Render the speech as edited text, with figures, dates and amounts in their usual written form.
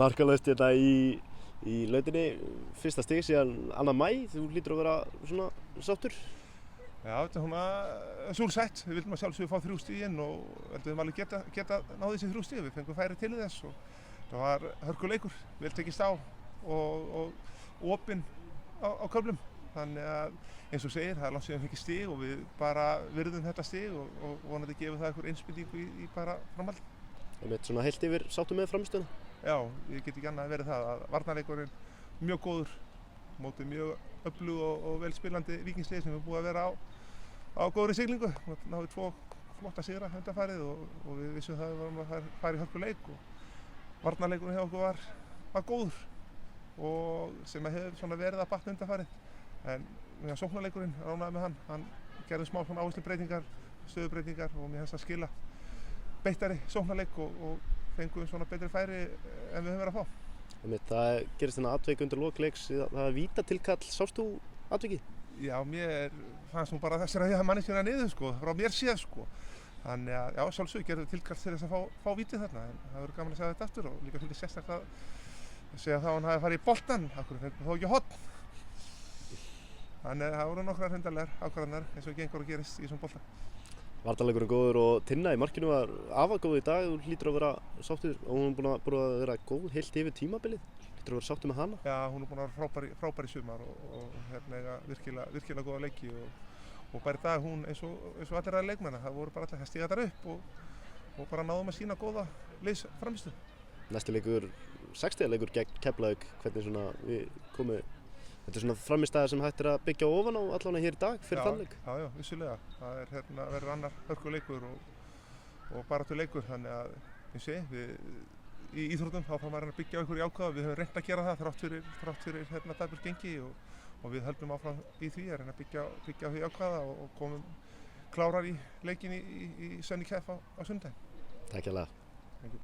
Markalaust hérna í lautinni, fyrsta stig síðan 2. maí, þú hlýtur að vera svona sáttur? Já, þetta er svona súlsett. Við vildum að sjálfsögðu fá 3 stig inn og heldum alveg geta náð þessi 3 stig. Við fengum færi til þess og það var hörkuleikur, vel tekist á og opinn á köflum. Þannig að eins og segir, það er langt síðan við fengið stig og við bara virðum þetta stig og vonandi gefum það einhver innspýtingu í bara framhald. Það með svona heilt yfir sáttu með frammistöðuna? Já, ég get ekki annað verið það að varnarleikurinn mjög góður, mótið mjög öflug og vel spilandi Víkingslið sem við búið að vera á góðri siglingu. Náðu 2 flotta sigra undanfarið og við vissum það að við varum að fara í hörkuleik og varnarleikurinn hjá okkur var góður og sem hefur svona verið að batna undanfarið. En sóknarleikurinn, ánægður með hann gerði smá svona áherslubreytingar, stöðubreytingar og mér finnst að skila beittari sóknarleik og fengum svona betri færi en við höfum verið að fá. Það gerist þennan atvik undir lok leiks, það er vítatilkall, sást þú atvikið? Já, mér fannst nú bara þessir að ég hafa manneskjuna niður sko, frá mér séð sko. Þannig að já, sjálfsögðu gerðum við tilkall til þess að fá vítið þarna en það verður gaman að segja þetta aftur og líka fyrir sérstaklega að segja það að hann hafi farið í boltann, af hverju fengum þó ekki horn. Þannig að það voru nokkrar hundarlegar ákvarðanir eins og gengur og gerist í þessum bolta. Varnarleikurinn góður og Tinna í markinu var afar góð í dag, þú hlýtur að vera sáttur og hún er búin að vera góð heilt yfir tímabilið, hlýtur að vera sáttur með hana? Já, hún er búin að vera frábær í sumar og eiga virkilega góða leiki og bara í dag hún eins og allir aðra leikmenn, það voru bara allir að stíga þar upp og bara náðum að sína góða liðsframmistöðu. Næsti leikur, 6. stiga leikur gegn Keflavík, hvernig svona við komum. Þetta er svona frammistaðar sem hægt er að byggja ofan á allavega hér í dag fyrir þann leik? Já, vissulega. Það er verður annar hörkuleikur og baráttuleikur þannig að við í íþróttum þá þarf maður að byggja á einhverju jákvæðu. Við höfum reynt að gera það þrátt fyrir dapurt gengi og við höldum áfram í því að reyna að byggja á því jákvæða og komum klárar í leikinn í Sunny Kef á sunnudaginn. Takk hérlega.